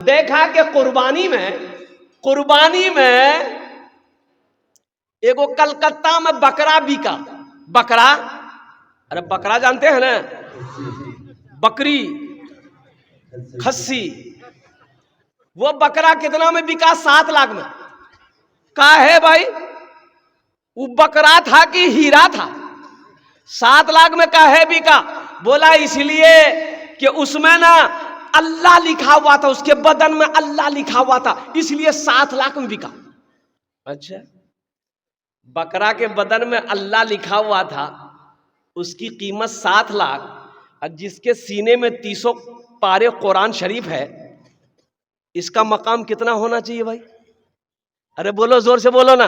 देखा कि कुर्बानी में एगो कलकत्ता में बकरा बिका। बकरा, अरे बकरा जानते हैं ना, बकरी, खस्सी। वो बकरा कितना में बिका? 7 लाख में। का है भाई, वो बकरा था कि हीरा था? 7 लाख में का है बिका? बोला इसलिए कि उसमें ना अल्लाह लिखा हुआ था, उसके बदन में अल्लाह लिखा हुआ था, इसलिए 7 लाख में बिका। अच्छा, बकरा के बदन में अल्लाह लिखा हुआ था, उसकी कीमत 7 लाख, और जिसके सीने में 300 पारे कुरान शरीफ है, इसका मकाम कितना होना चाहिए भाई? अरे बोलो, जोर से बोलो ना।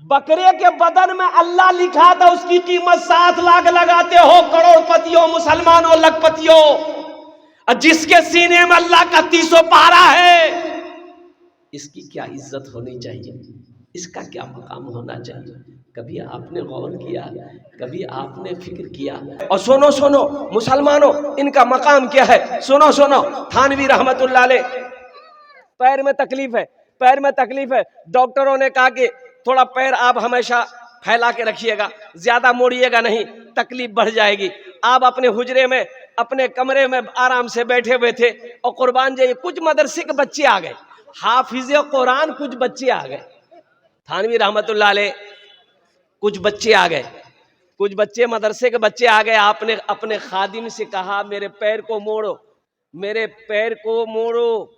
बकरे के बदन में अल्लाह लिखा था, उसकी कीमत 7 लाख लगाते हो करोड़पतियों, मुसलमानों, लखपतियों, और जिसके सीने में अल्लाह का 300 पारा है, इसकी क्या इज्जत होनी चाहिए, इसका क्या मकाम होना चाहिए? कभी आपने गौर किया? कभी आपने फिक्र किया? और सुनो सुनो मुसलमानों, इनका मकाम क्या है? सुनो सुनो, थानवी रहमतुल्लाह अलैह, पैर में तकलीफ है, पैर में तकलीफ है। डॉक्टरों ने कहा कि थोड़ा पैर आप हमेशा फैला के रखिएगा, ज्यादा मोड़िएगा नहीं, तकलीफ बढ़ जाएगी। आप अपने हुजरे में, अपने कमरे में आराम से बैठे हुए थे और कुर्बान जाइए, कुछ मदरसे के बच्चे आ गए, हाफिजे कुरान कुछ बच्चे आ गए, थानवी रहमतुल्लाह अलैह कुछ बच्चे आ गए, कुछ बच्चे मदरसे के बच्चे आ गए। आपने अपने खादिम से कहा मेरे पैर को मोड़ो, मेरे पैर को मोड़ो।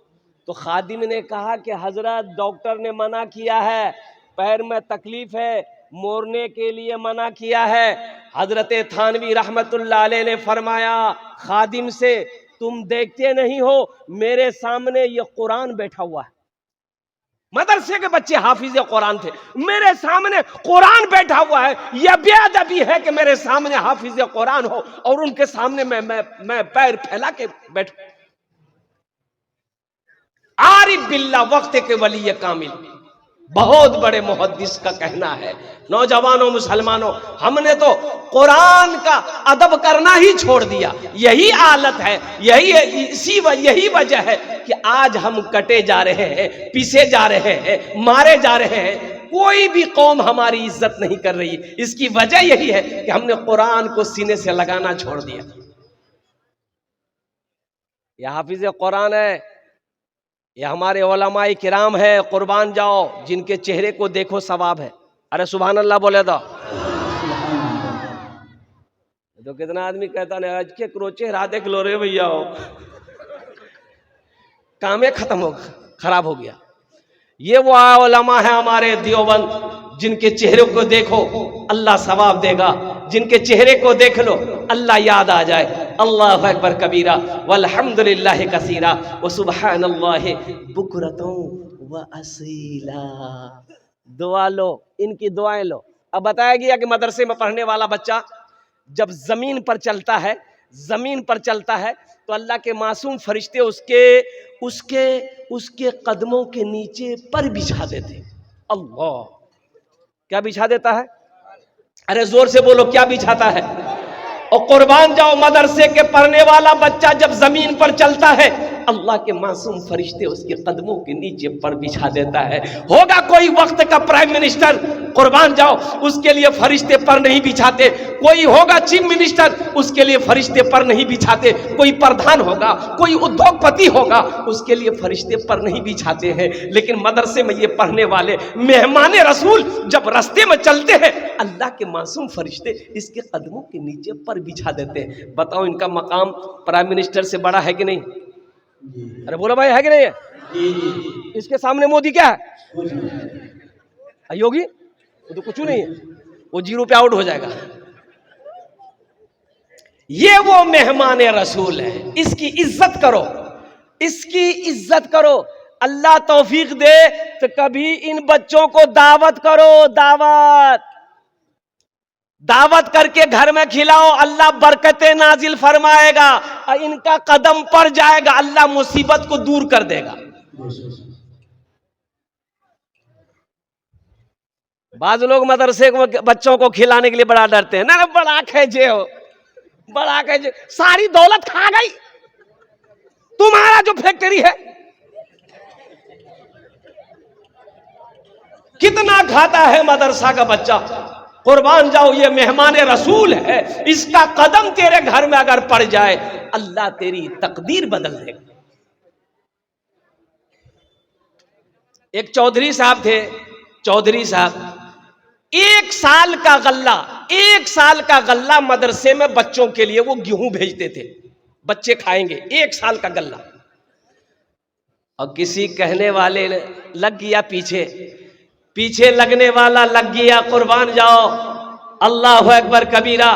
तो खादिम ने कहा कि हजरत डॉक्टर ने मना किया है, पैर में तकलीफ है, मोड़ने के लिए मना किया है। हजरत थानवी रहमतुल्लाह अलैह ने फरमाया खादिम से, तुम देखते नहीं हो मेरे सामने ये कुरान बैठा हुआ है। मदरसे के बच्चे हाफिज कुरान थे, मेरे सामने कुरान बैठा हुआ है। यह बेअदबी है कि मेरे सामने हाफिज कुरान हो और उनके सामने मैं पैर फैला के बैठूं। आरिफ बिल्ला वक्त के वली कामिल, बहुत बड़े मुहद्दिस का कहना है। नौजवानों, मुसलमानों, हमने तो कुरान का अदब करना ही छोड़ दिया। यही हालत है, यही वजह है कि आज हम कटे जा रहे हैं, पीसे जा रहे हैं, मारे जा रहे हैं। कोई भी कौम हमारी इज्जत नहीं कर रही। इसकी वजह यही है कि हमने कुरान को सीने से लगाना छोड़ दिया। यह हाफिज कुरान है, ये हमारे उलमाए किराम है, कुर्बान जाओ, जिनके चेहरे को देखो सवाब है। अरे सुभान अल्लाह बोले तो कितना आदमी कहता नहीं, आज के करो चेहरा देख लो रे भैया, हो कामे खत्म हो, खराब हो गया। ये वो उलमा है हमारे देवबंद, जिनके चेहरे को देखो अल्लाह सवाब देगा, जिनके चेहरे को देख लो अल्लाह याद आ जाए। अल्लाहु अकबर कबीरा वल्हम्दुलिल्लाहि कसीरा व सुब्हानल्लाहि बुकरतन व असीला। दुआ लो, इनकी दुआएं लो। अब बताया गया कि मदरसे में पढ़ने वाला बच्चा जब जमीन पर चलता है, जमीन पर चलता है, तो अल्लाह के मासूम फरिश्ते उसके कदमों के नीचे पर बिछा देते। अल्लाह, क्या बिछा देता है? अरे जोर से बोलो, क्या बिछाता है? और कुर्बान जाओ, मदरसे के पढ़ने वाला बच्चा जब जमीन पर चलता है, अल्लाह के मासूम फरिश्ते उसके कदमों के नीचे पर बिछा देता है। होगा कोई वक्त का प्राइम मिनिस्टर, कुर्बान जाओ, उसके लिए फरिश्ते पर नहीं बिछाते। कोई होगा चीफ मिनिस्टर, उसके लिए फरिश्ते पर नहीं बिछाते। कोई प्रधान होगा, कोई उद्योगपति होगा, उसके लिए फरिश्ते पर नहीं बिछाते हैं। लेकिन मदरसे में ये पढ़ने वाले मेहमान रसूल जब रास्ते में चलते हैं, अल्लाह के मासूम फरिश्ते इसके कदमों के नीचे पर बिछा देते हैं। बताओ, इनका मकाम प्राइम मिनिस्टर से बड़ा है कि नहीं? अरे बोलो भाई, है कि नहीं है? इसके सामने मोदी क्या है? योगी, वो तो कुछ नहीं है, वो 0 पे आउट हो जाएगा। ये वो मेहमान रसूल है, इसकी इज्जत करो, इसकी इज्जत करो। अल्लाह तौफीक दे तो कभी इन बच्चों को दावत करो, दावत करके घर में खिलाओ, अल्लाह बरकतें नाजिल फरमाएगा और इनका कदम पड़ जाएगा, अल्लाह मुसीबत को दूर कर देगा। बाज लोग मदरसे के बच्चों को खिलाने के लिए बड़ा डरते हैं ना, बड़ा खेजे हो, बड़ा खेजे, सारी दौलत खा गई, तुम्हारा जो फैक्ट्री है कितना खाता है मदरसा का बच्चा। कुर्बान जाओ, ये मेहमान रसूल है, इसका कदम तेरे घर में अगर पड़ जाए अल्लाह तेरी तकदीर बदल देगा। एक चौधरी साहब थे, चौधरी साहब 1 साल का गल्ला, 1 साल का गल्ला मदरसे में बच्चों के लिए वो गेहूं भेजते थे, बच्चे खाएंगे, 1 साल का गल्ला। और किसी कहने वाले लग गया पीछे, पीछे लगने वाला लग गया, कुर्बान जाओ, अल्लाह अकबर कबीरा,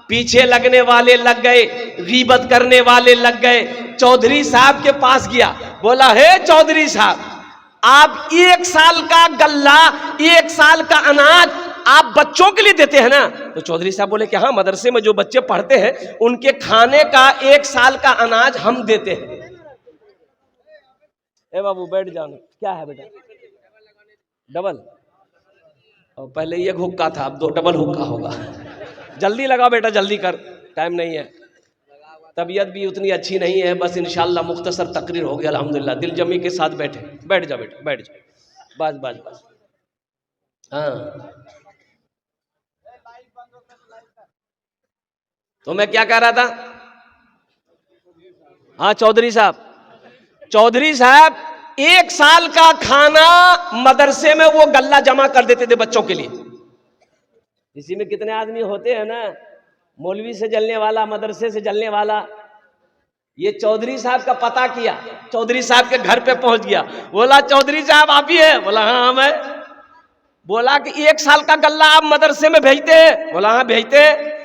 पीछे लगने वाले लग गए, गीबत करने वाले लग गए। चौधरी साहब के पास गया, बोला हे चौधरी साहब, आप 1 साल का गल्ला, 1 साल का अनाज आप बच्चों के लिए देते हैं ना? तो चौधरी साहब बोले कि हाँ, मदरसे में जो बच्चे पढ़ते हैं उनके खाने का 1 साल का अनाज हम देते हैं। ए बाबू बैठ जाना, क्या है बेटा? डबल, और पहले एक हुक्का था, अब 2 डबल हुक्का होगा। जल्दी लगा बेटा, जल्दी कर, टाइम नहीं है, तबीयत भी उतनी अच्छी नहीं है, बस इंशाल्लाह मुख्तसर तकरीर हो गया अल्हम्दुलिल्लाह। दिल जमी के साथ बैठे, बैठ जा बेटा, बैठ जा, बस बस बस। हाँ, तो मैं क्या कह रहा था? हाँ, चौधरी साहब, चौधरी साहब 1 साल का खाना मदरसे में वो गल्ला जमा कर देते थे बच्चों के लिए। इसी में कितने आदमी होते हैं ना, मौलवी से जलने वाला, मदरसे से जलने वाला। ये चौधरी साहब का पता किया, चौधरी साहब के घर पे पहुंच गया, बोला चौधरी साहब आप ही है? बोला हाँ मैं। बोला कि 1 साल का गल्ला आप मदरसे में भेजते हैं? बोला हाँ भेजते हैं।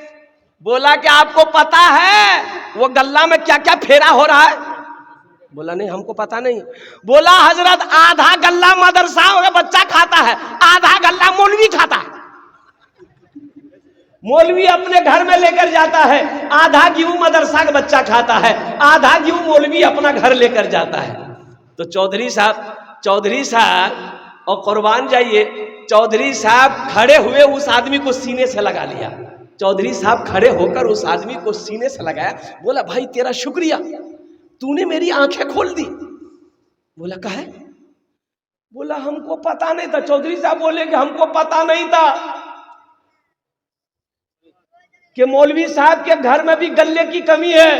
बोला कि आपको पता है वो गल्ला में क्या क्या फेरा हो रहा है? बोला नहीं हमको पता नहीं। बोला हजरत, आधा गल्ला मदरसा का बच्चा खाता है, आधा गल्ला मौलवी खाता है। मौलवी अपने घर में लेकर जाता है, आधा गेहूं मदरसा का बच्चा खाता है, आधा गेहूं मौलवी अपना घर लेकर जाता है। तो चौधरी साहब और कुर्बान जाइए, चौधरी साहब खड़े हुए उस आदमी को सीने से लगा लिया। चौधरी साहब खड़े होकर उस आदमी को सीने से लगाया, बोला भाई तेरा शुक्रिया, तूने मेरी आंखें खोल दी। बोला काहे? बोला हमको पता नहीं था। चौधरी साहब बोले कि हमको पता नहीं था कि मौलवी साहब के घर में भी गल्ले की कमी है,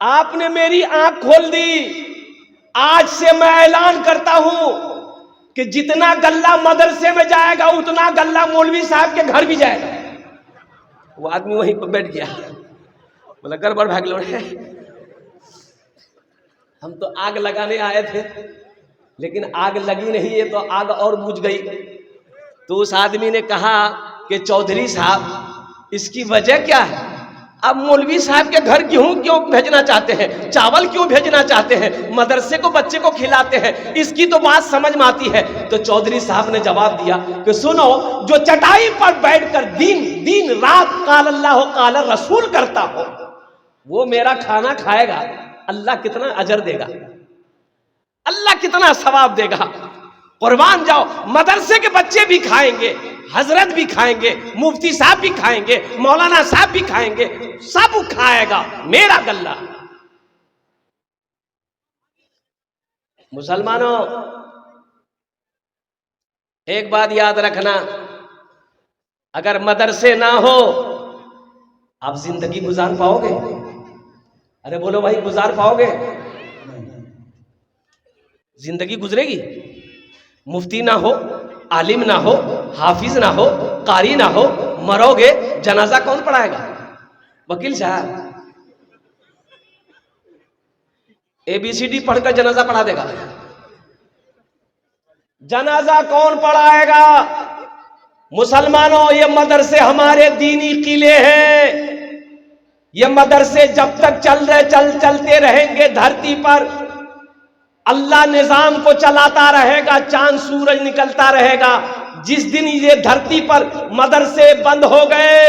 आपने मेरी आंख खोल दी। आज से मैं ऐलान करता हूं कि जितना गल्ला मदरसे में जाएगा उतना गल्ला मौलवी साहब के घर भी जाएगा। वो आदमी वहीं पर बैठ गया, बोला गड़बड़ भाग लो, हम तो आग लगाने आए थे, लेकिन आग लगी नहीं है तो आग और बुझ गई। तो उस आदमी ने कहा कि चौधरी साहब इसकी वजह क्या है? अब मौलवी साहब के घर गेहूं क्यों भेजना चाहते हैं, चावल क्यों भेजना चाहते हैं, मदरसे को बच्चे को खिलाते हैं, इसकी तो बात समझ में आती है। तो चौधरी साहब ने जवाब दिया कि सुनो, जो चटाई पर बैठकर दिन रात काल अल्लाह काल रसूल करता हो वो मेरा खाना खाएगा, अल्लाह कितना अजर देगा, अल्लाह कितना सवाब देगा। कुर्बान जाओ, मदरसे के बच्चे भी खाएंगे, हजरत भी खाएंगे, मुफ्ती साहब भी खाएंगे, मौलाना साहब भी खाएंगे, सब खाएगा मेरा गल्ला। मुसलमानों एक बात याद रखना, अगर मदरसे ना हो आप जिंदगी गुजार पाओगे? अरे बोलो भाई, गुजार पाओगे? जिंदगी गुजरेगी? मुफ्ती ना हो, आलिम ना हो, हाफिज ना हो, कारी ना हो, मरोगे, जनाजा कौन पढ़ाएगा? वकील साहब ABCD पढ़कर जनाजा पढ़ा देगा? जनाजा कौन पढ़ाएगा? मुसलमानों, ये मदरसे हमारे दीनी किले हैं। ये मदरसे जब तक चलते रहेंगे धरती पर, अल्लाह निजाम को चलाता रहेगा, चांद सूरज निकलता रहेगा। जिस दिन ये धरती पर मदरसे बंद हो गए,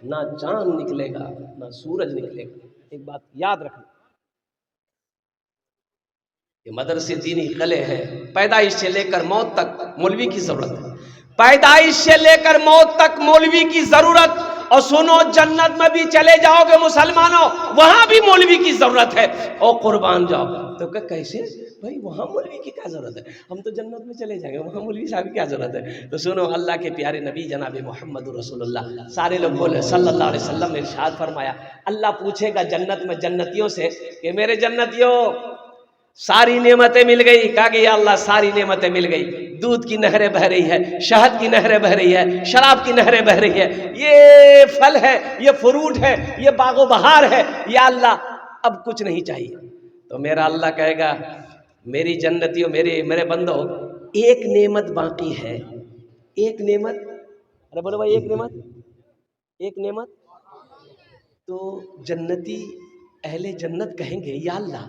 ना चांद निकलेगा ना सूरज निकलेगा। एक बात याद रखना, ये मदरसे दीनी किले हैं। पैदाइश से लेकर मौत तक मौलवी की जरूरत है, पैदाइश से लेकर मौत तक मौलवी की जरूरत। और सुनो, जन्नत में भी चले जाओगे मुसलमानों, वहां भी मौलवी की जरूरत है। और कुर्बान जाओ। तो कैसे भाई, वहां मौलवी की क्या जरूरत है, हम तो जन्नत में चले जाएंगे, वहां मौलवी साहब की क्या जरूरत है। तो सुनो, अल्लाह के प्यारे नबी जनाब मोहम्मद रसूलुल्लाह, सारे लोग बोले सल्लल्लाहु अलैहि वसल्लम ने इरशाद फरमाया, अल्लाह पूछेगा जन्नत में जन्नतियों से कि मेरे जन्नतियों सारी नेमतें मिल गई। कहा कि या अल्लाह सारी नेमतें मिल गई, दूध की नहरें बह रही है, शहद की नहरें बह रही है, शराब की नहरें बह रही है, ये फल है, ये फ्रूट है, ये बागो बहार है, या अल्लाह अब कुछ नहीं चाहिए। तो मेरा अल्लाह कहेगा, मेरी जन्नतियों, मेरे बंदो, एक नेमत बाकी है, एक नेमत। अरे बोलो भाई, एक नेमत, एक नेमत। तो जन्नती अहले जन्नत कहेंगे, या अल्लाह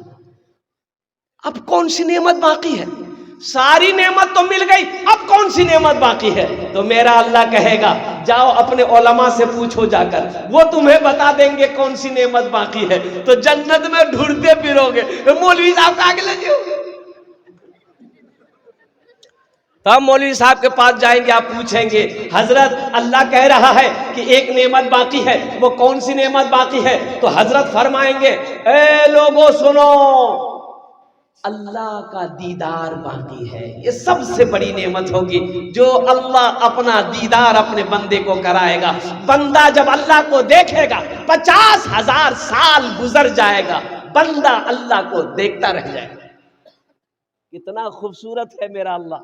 अब कौन सी नेमत बाकी है, सारी नेमत तो मिल गई, अब कौन सी नेमत बाकी है। तो मेरा अल्लाह कहेगा, जाओ अपने उलमा से पूछो जाकर, वो तुम्हें बता देंगे कौन सी नेमत बाकी है। तो जन्नत में ढूंढते फिरोगे, मौलवी साहब का आगे लगे हो। तब मौलवी साहब के पास जाएंगे, आप पूछेंगे, हजरत अल्लाह कह रहा है कि एक नेमत बाकी है, वो कौन सी नेमत बाकी है। तो हजरत फरमाएंगे, ए लोगों सुनो, अल्लाह का दीदार बाकी है। ये सबसे बड़ी नेमत होगी, जो अल्लाह अपना दीदार अपने बंदे को कराएगा। बंदा जब अल्लाह को देखेगा, 50,000 साल गुजर जाएगा, बंदा अल्लाह को देखता रह जाएगा। कितना खूबसूरत है मेरा अल्लाह,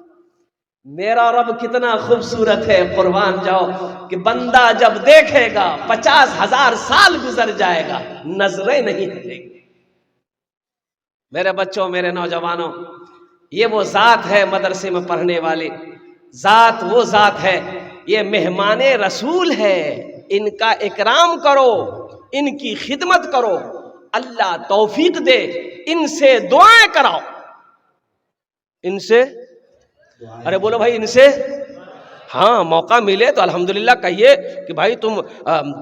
मेरा रब कितना खूबसूरत है। कुर्बान जाओ कि बंदा जब देखेगा, 50,000 साल गुजर जाएगा, नजरें नहीं हटेगी। मेरे बच्चों, मेरे नौजवानों, ये वो ज़ात है मदरसे में पढ़ने वाली ज़ात, वो ज़ात है, ये मेहमाने रसूल है। इनका इकराम करो, इनकी खिदमत करो, अल्लाह तौफीक दे, इनसे दुआएं कराओ, इनसे, अरे बोलो भाई, इनसे। हाँ, मौका मिले तो अल्हम्दुलिल्लाह कहिए कि भाई तुम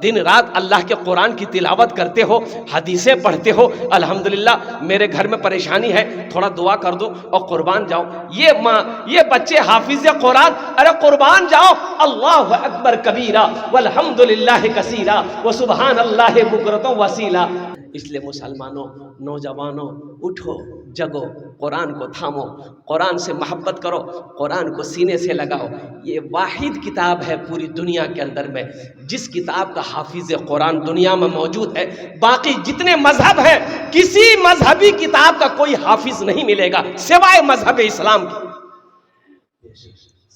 दिन रात अल्लाह के कुरान की तिलावत करते हो, हदीसें पढ़ते हो, अल्हम्दुलिल्लाह मेरे घर में परेशानी है, थोड़ा दुआ कर दो और कुर्बान जाओ। ये बच्चे हाफिज कुरान, अरे कुर्बान जाओ, अल्लाह अकबर कबीरा वल्हम्दुलिल्लाह कसीरा व सुबहान अल्लाह बुकरतों वसीला। इसलिए मुसलमानों, नौजवानों, उठो, जगो, कुरान को थामो, कुरान से मोहब्बत करो, कुरान को सीने से लगाओ। ये वाहिद किताब है पूरी दुनिया के अंदर में जिस किताब का हाफिज कुरान दुनिया में मौजूद है। बाकी जितने मजहब हैं, किसी मजहबी किताब का कोई हाफिज नहीं मिलेगा सिवाय मजहब इस्लाम की।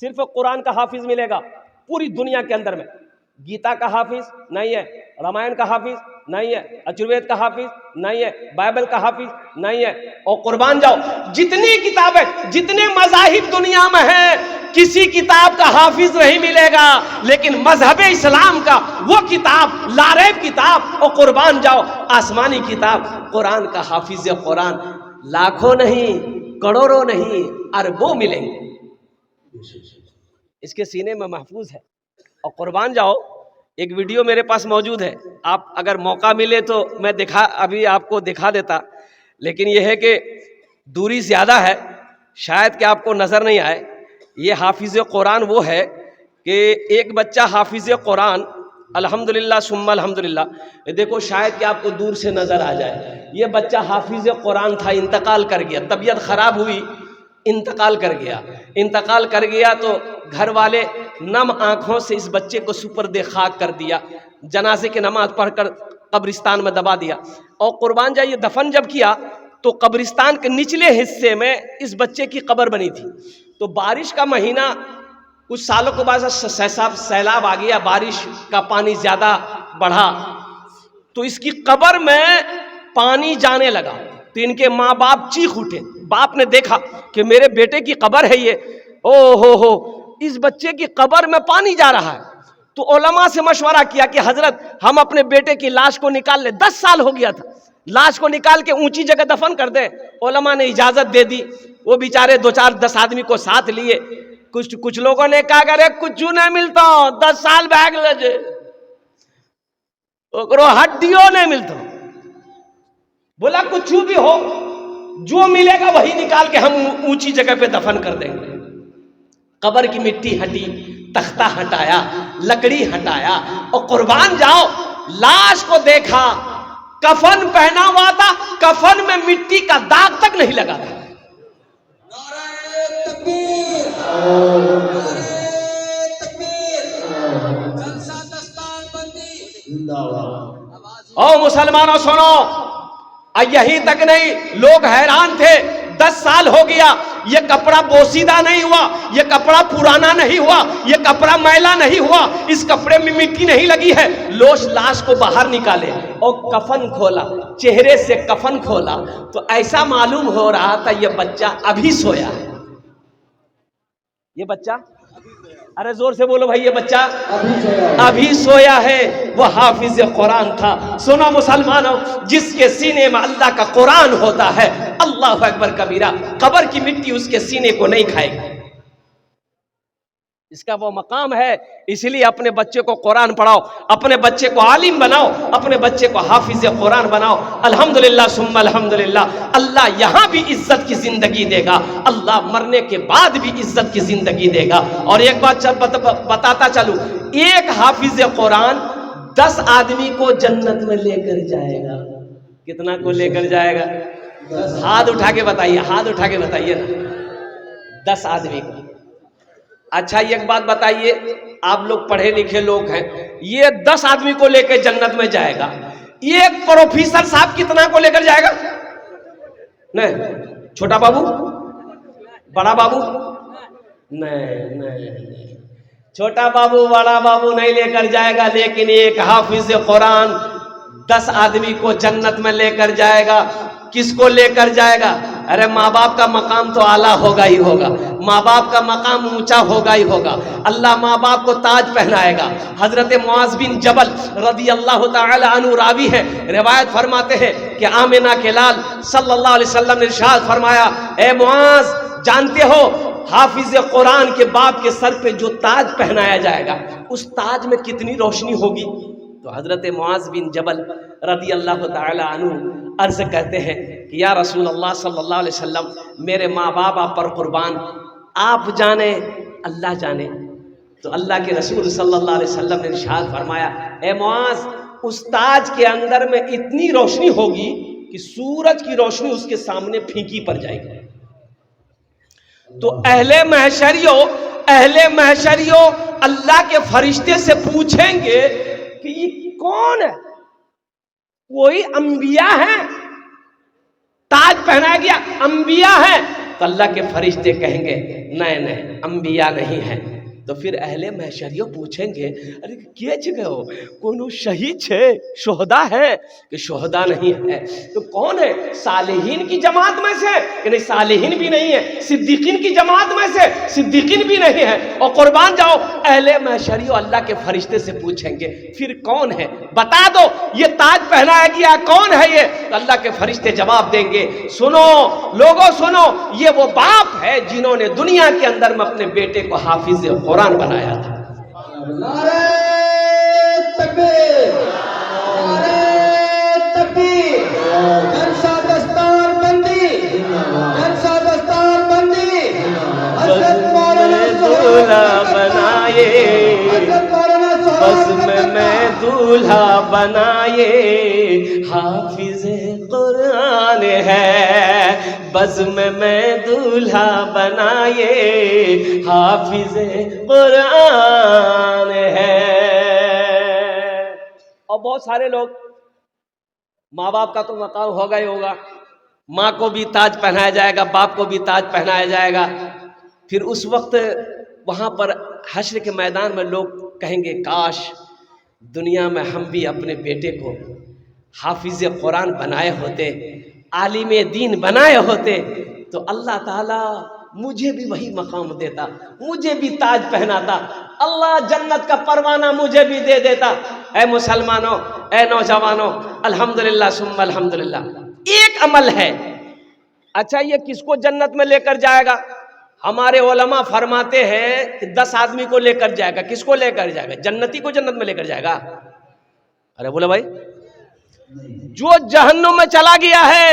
सिर्फ कुरान का हाफिज मिलेगा पूरी दुनिया के अंदर में। गीता का हाफिज नहीं है, रामायण का हाफिज नहीं है, अजुर्वेद का हाफिज नहीं है, बाइबल का हाफिज नहीं है। और कुर्बान जाओ, जितनी किताबें, जितने मज़ाहिब दुनिया में हैं, किसी किताब का हाफिज नहीं मिलेगा, लेकिन मजहब इस्लाम का वो किताब, लारैब किताब, और कुर्बान जाओ आसमानी किताब, कुरान का हाफिज कुरान लाखों नहीं, करोड़ों नहीं, अरबों मिलेंगे। इसके सीने में महफूज है। और कुर्बान जाओ, एक वीडियो मेरे पास मौजूद है, आप अगर मौका मिले तो मैं अभी आपको दिखा देता, लेकिन यह है कि दूरी ज़्यादा है, शायद कि आपको नज़र नहीं आए। ये हाफिज़ कुरान वो है कि एक बच्चा हाफिज़ कुरान, अल्हम्दुलिल्लाह सुम्मा अल्हम्दुलिल्लाह, देखो शायद कि आपको दूर से नज़र आ जाए। ये बच्चा हाफिज़ कुरान था, इंतकाल कर गया, तबीयत ख़राब हुई, इंतकाल कर गया तो घर वाले नम आंखों से इस बच्चे को सुपर्दे खाक कर दिया, जनाजे की नमाज पढ़कर कब्रिस्तान में दबा दिया। और कुर्बान जाइए, दफन जब किया तो कब्रिस्तान के निचले हिस्से में इस बच्चे की कब्र बनी थी। तो बारिश का महीना, कुछ सालों के बाद सैलाब आ गया, बारिश का पानी ज़्यादा बढ़ा तो इसकी कब्र में पानी जाने लगा। तो इनके माँ बाप चीख उठे, बाप ने देखा कि मेरे बेटे की कब्र है ये, ओ हो, इस बच्चे की कब्र में पानी जा रहा है। तो उलमा से मशवरा किया कि हजरत हम अपने बेटे की लाश को निकाल ले, 10 साल हो गया था, लाश को निकाल के ऊंची जगह दफन कर दे। उलमा ने इजाजत दे दी। वो बेचारे 2-4-10 आदमी को साथ लिए। कुछ लोगों ने कहा अरे कुछ नहीं मिलता, 10 साल बैग ले हड्डियों नहीं मिलता। बोला कुछ भी हो, जो मिलेगा वही निकाल के हम ऊंची जगह पे दफन कर देंगे। कब्र की मिट्टी हटी, तख्ता हटाया, लकड़ी हटाया और कुर्बान जाओ, लाश को देखा, कफन पहना हुआ था, कफन में मिट्टी का दाग तक नहीं लगा था। ओ मुसलमानों सुनो, यही तक नहीं, लोग हैरान थे, 10 साल हो गया, ये कपड़ा पोसीदा नहीं हुआ, ये कपड़ा पुराना नहीं हुआ, ये कपड़ा मैला नहीं हुआ, इस कपड़े में मिट्टी नहीं लगी है। लाश को बाहर निकाले और कफन खोला, चेहरे से कफन खोला तो ऐसा मालूम हो रहा था ये बच्चा अभी सोया है। ये बच्चा, अरे जोर से बोलो भाई, ये बच्चा अभी सोया है। वो हाफिज कुरान था। सुनो मुसलमानों, जिसके सीने में अल्लाह का कुरान होता है, अल्लाह अकबर कबीरा, कब्र की मिट्टी उसके सीने को नहीं खाएगी। इसका वो मकाम है। इसलिए अपने बच्चे को कुरान पढ़ाओ, अपने बच्चे को आलिम बनाओ, अपने बच्चे को हाफिज कुरान बनाओ। अल्हम्दुलिल्लाह सुम्मा अल्हम्दुलिल्लाह, अल्लाह यहाँ भी इज्जत की जिंदगी देगा, अल्लाह मरने के बाद भी इज्जत की जिंदगी देगा। और एक बात बताता चलूं, एक हाफिज कुरान 10 आदमी को जन्नत में लेकर जाएगा। कितना को लेकर जाएगा? हाथ उठा के बताइए, हाथ उठा के बताइए ना, 10 आदमी को। अच्छा एक बात बताइए, आप लोग पढ़े लिखे लोग हैं, ये 10 आदमी को लेकर जन्नत में जाएगा, एक प्रोफेसर साहब कितना को लेकर जाएगा? नहीं, छोटा बाबू, बड़ा बाबू, नहीं, छोटा बाबू बड़ा बाबू नहीं लेकर जाएगा, लेकिन एक हाफिज कुरान 10 आदमी को जन्नत में लेकर जाएगा। किसको लेकर जाएगा? अरे माँ बाप का मकाम तो आला होगा ही होगा, माँ बाप का मकाम ऊंचा होगा ही होगा। अल्लाह माँ बाप को ताज पहनाएगा। हजरत मुआज बिन जबल रदी अल्लाह तआला अन्हु रावी है, रिवायत फरमाते हैं कि आमिना के लाल सल्लल्लाहु अलैहि वसल्लम ने इरशाद फरमाया, ए मुआज, जानते हो हाफिज कुरान के बाप के सर पे जो ताज पहनाया जाएगा, उस ताज में कितनी रोशनी होगी? तो हजरत मुआज बिन जबल रदी अल्लाह तआला अन्हु अर्ज कहते हैं कि या रसूल अल्लाह सल्लल्लाहु अलैहि वसल्लम, मेरे माँ बाप आप पर कुर्बान, आप जाने अल्लाह जाने। तो अल्लाह के रसूल सल्लल्लाहु अलैहि वसल्लम ने इरशाद फरमाया, ए मुआज, उस ताज के अंदर में इतनी रोशनी होगी कि सूरज की रोशनी उसके सामने फीकी पड़ जाएगी। तो अहले महशरियों अल्लाह के फरिश्ते से पूछेंगे कि ये कौन है? कोई अंबिया है, ताज पहनाया गया, अंबिया है? तो अल्लाह के फरिश्ते कहेंगे नहीं, अंबिया नहीं है। तो फिर अहले महशरियों पूछेंगे, अरे के जगह हो, कोनो शहीद छे, शोहदा है कि शोहदा नहीं है? तो कौन है? सालिहीन की जमात में से कि नहीं, सालिहीन भी नहीं है। सिद्दीकीन की जमात में से, सिद्दीकीन भी नहीं है। और कुर्बान जाओ, अहले महशरियों अल्लाह के फरिश्ते से पूछेंगे फिर कौन है, बता दो, ये ताज पहनाया गया कौन है ये? तो अल्लाह के फरिश्ते जवाब देंगे, सुनो लोगों सुनो, ये वो बाप है जिन्होंने दुनिया के अंदर में अपने बेटे को हाफिज कुरान बनाया था। नारे तकबीर, नारे तकबीर, जलसा दस्तार बंदी, जलसा दस्तार बंदी, हज़रत मौलाना दूल्हा बनाए, बज़्म में दूल्हा बनाए, हाफिज कुरान है, बज़्म में दूल्हा बनाए, हाफिज कुरान है। और बहुत सारे लोग, माँ बाप का तो मकाम होगा ही होगा, माँ को भी ताज पहनाया जाएगा, बाप को भी ताज पहनाया जाएगा। फिर उस वक्त वहाँ पर हश्र के मैदान में लोग कहेंगे, काश दुनिया में हम भी अपने बेटे को हाफिज कुरान बनाए होते, आलिम दीन बनाए होते, तो अल्लाह ताला मुझे भी वही मकाम देता, मुझे भी ताज पहनाता, अल्लाह जन्नत का परवाना मुझे भी दे देता। ऐ मुसलमानों, ऐ नौजवानों, अल्हम्दुलिल्लाह सुम्मा अल्हम्दुलिल्लाह, एक अमल है। अच्छा, ये किसको जन्नत में लेकर जाएगा? हमारे उलमा फरमाते हैं कि 10 आदमी को लेकर जाएगा। किसको लेकर जाएगा? जन्नती को जन्नत में लेकर जाएगा। अरे बोले भाई, जो जहन्नुम में चला गया है,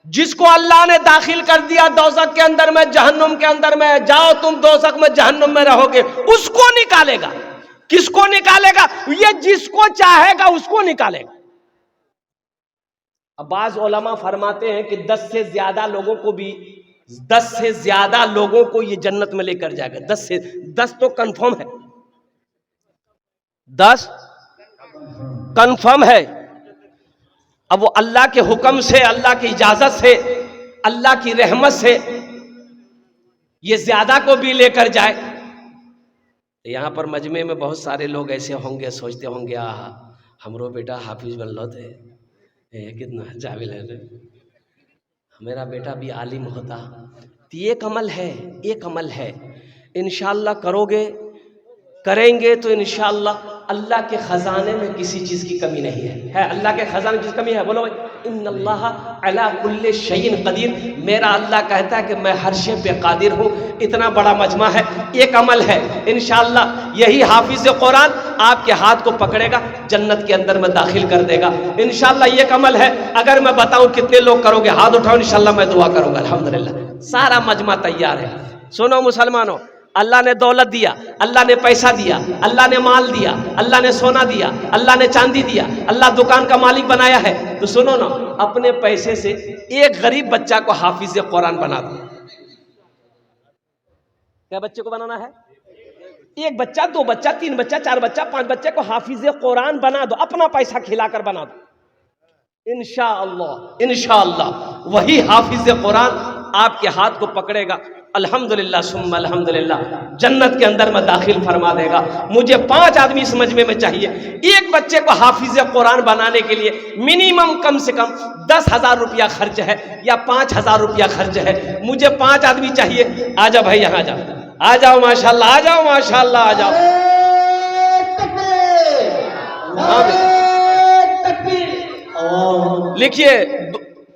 जिसको अल्लाह ने दाखिल कर दिया दोज़ख के अंदर में, जहन्नुम के अंदर में, जाओ तुम दोज़ख में जहन्नुम में रहोगे, उसको निकालेगा। किसको निकालेगा? ये जिसको चाहेगा उसको निकालेगा। अब बाज़ उलमा फरमाते हैं कि 10 से ज्यादा लोगों को ये जन्नत में लेकर जाएगा। 10 तो कंफर्म है, 10 कंफर्म है। अब वो अल्लाह के हुक्म से, अल्लाह की इजाजत से, अल्लाह की रहमत से ये ज्यादा को भी लेकर जाए। यहां पर मजमे में बहुत सारे लोग ऐसे होंगे, सोचते होंगे आहा हमरो बेटा हाफिज बनलो थे, कितना जाविल है रे, मेरा बेटा भी आलिम होता। तो एक अमल है इंशाअल्लाह करेंगे तो इंशाअल्लाह अल्लाह के खजाने में किसी चीज की कमी नहीं है। अल्लाह के खजाने की कमी है? बोलो भाई, इन्नल्लाह अला कुल्ले शैइन कदीर। मेरा अल्लाह कहता है कि मैं हर शे पे कादिर हूँ। इतना बड़ा मजमा है, एक अमल है इंशाअल्लाह यही हाफिज कुरान आपके हाथ को पकड़ेगा, जन्नत के अंदर में दाखिल कर देगा इंशाअल्लाह। ये अमल है। अगर मैं बताऊं कितने लोग करोगे, हाथ उठाओ, इंशाअल्लाह मैं दुआ करूंगा। अल्हम्दुलिल्लाह सारा मजमा तैयार है। सुनो मुसलमानों, अल्लाह ने दौलत दिया, अल्लाह ने पैसा दिया, अल्लाह ने माल दिया, अल्लाह ने सोना दिया, अल्लाह ने चांदी दिया, अल्लाह दुकान का मालिक बनाया है। तो सुनो ना, अपने पैसे से एक गरीब बच्चा को हाफिज कुरान बना दो। क्या बच्चे को बनाना है? एक बच्चा, 2 बच्चा, 3 बच्चा, 4 बच्चा, 5 बच्चे को हाफिज कुरान बना दो। अपना पैसा खिलाकर बना दो। इंशाअल्लाह वही हाफिज कुरान आपके हाथ को पकड़ेगा, अल्हम्दुलिल्लाह सुम्मा अल्हम्दुलिल्लाह जन्नत के अंदर में दाखिल फरमा देगा। मुझे 5 आदमी इस मजमे में चाहिए। एक बच्चे को हाफिज कुरान बनाने के लिए मिनिमम कम से कम 10,000 रुपया खर्च है या 5,000 रुपया खर्च है। मुझे 5 आदमी चाहिए। आ जाओ भाई, यहाँ आ जाओ माशाल्लाह, आ जाओ माशाल्लाह, आ जाओ। लिखिए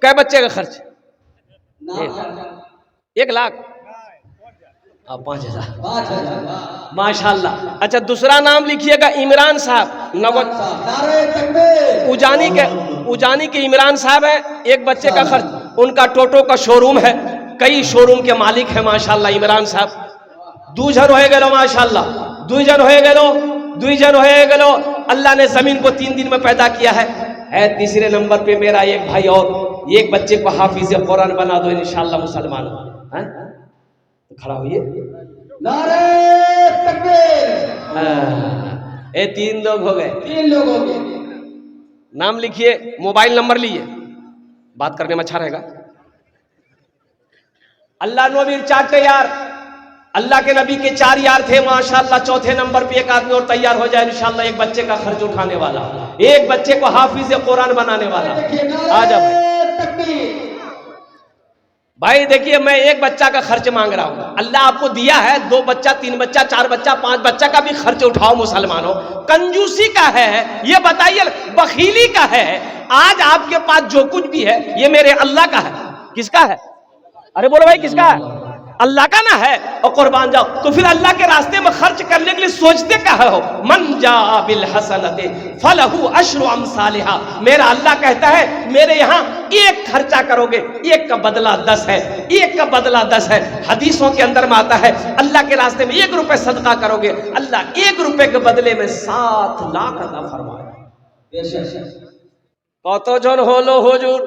कै बच्चे का खर्च? 1 लाख। 5,000 माशाल्लाह। अच्छा, दूसरा नाम लिखिएगा इमरान साहब, उजानी के इमरान साहब है। एक बच्चे का खर्च, उनका टोटो का शोरूम है, कई शोरूम के मालिक है माशाल्लाह इमरान साहब। 2 जन हो गए माशाल्लाह, 2 जन हो गए। अल्लाह ने जमीन को 3 दिन में पैदा किया है। तीसरे नंबर पे मेरा एक भाई, और एक बच्चे को हाफिज कुरान बना दो इंशाअल्लाह मुसलमान। खड़ा होइए। नारे तकबीर। 3 लोग हो गए। नाम लिखिए, मोबाइल नंबर लिए, बात करने में अच्छा रहेगा। अल्लाह नबी 4 यार, अल्लाह के नबी के 4 यार थे माशाल्लाह। चौथे नंबर पे एक आदमी और तैयार हो जाए इंशाअल्लाह, एक बच्चे का खर्च उठाने वाला, एक बच्चे को हाफिज कुरान बनाने वाला। आ जाओ भाई। देखिए, मैं एक बच्चा का खर्च मांग रहा हूं। अल्लाह आपको दिया है 2 बच्चा, 3 बच्चा, 4 बच्चा, 5 बच्चा का भी खर्च उठाओ मुसलमानों। कंजूसी का है ये, बताइए, बखीली का है। आज आपके पास जो कुछ भी है ये मेरे अल्लाह का है। किसका है? अरे बोलो भाई, किसका है? अल्लाह का ना है। और कुर्बान जाओ। तो फिर अल्लाह के रास्ते में खर्च करने के लिए सोचते क्या हो? मन जा बिल हसनते फलहु अश्रु अमसालिहा। मेरा अल्लाह कहता है मेरे यहाँ एक खर्चा करोगे, एक का बदला 10 है, एक का बदला 10 है। हदीसों के अंदर में आता है अल्लाह के रास्ते में 1 रुपए सदका करोगे, अल्लाह 1 रुपए के बदले में 7 लाख अता फरमाए। कत जन होलो हुजूर?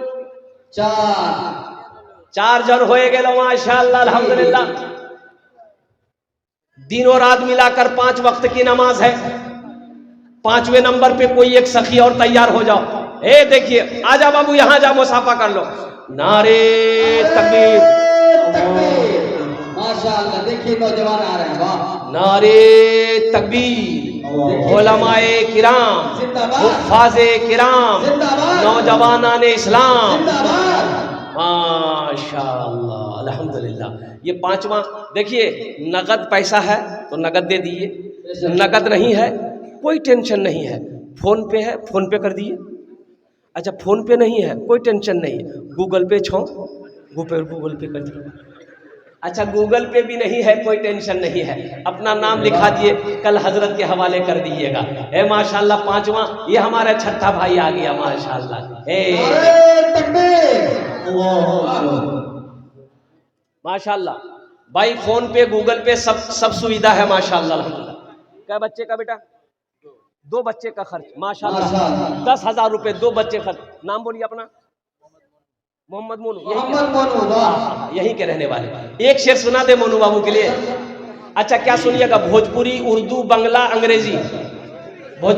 4 जन हो गए माशाअल्लाह अल्हम्दुलिल्लाह। दिन और रात मिलाकर 5 वक्त की नमाज है। 5वें नंबर पे कोई एक सखी और तैयार हो जाओ। देखिए, आजा बाबू, यहां जा, मुसाफा कर लो। नारे तकबीर, माशाअल्लाह। देखिए नौजवान आ रहे हैं, वाह। नारे तकबीर, उलमाए किराम, हुफ्फाज़े किराम, नौजवानाने इस्लाम, माशाअल्लाह अल्हम्दुलिल्लाह। ये 5वां देखिए, नगद पैसा है तो नगद दे दिए, नगद नहीं है कोई टेंशन नहीं है। फोन पे है, फोन पे कर दिए। अच्छा, फोन पे नहीं है कोई टेंशन नहीं है, गूगल पे छो, गूगल पे कर दिए। अच्छा, गूगल पे भी नहीं है कोई टेंशन नहीं है, अपना नाम लिखा दिए, कल हजरत के हवाले कर दीजिएगा। माशाल्लाह 5वां, ये हमारा छठा भाई आ गया माशाल्लाह। माशाल्लाह भाई, फोन पे गूगल पे सब सुविधा है माशाल्लाह अल्हम्दुलिल्लाह। क्या बच्चे का बेटा? 2 बच्चे का खर्च माशाल्लाह, माशाल्लाह। 10,000 रुपए 2 बच्चे खर्च। नाम बोलिए अपना। मोहम्मद मोनू, मोहम्मद मोनू, वाह। यहीं के रहने वाले। एक शेर सुना दे मोनू बाबू के लिए। अच्छा क्या सुनिएगा, भोजपुरी, उर्दू, बंगला, अंग्रेजी। भोज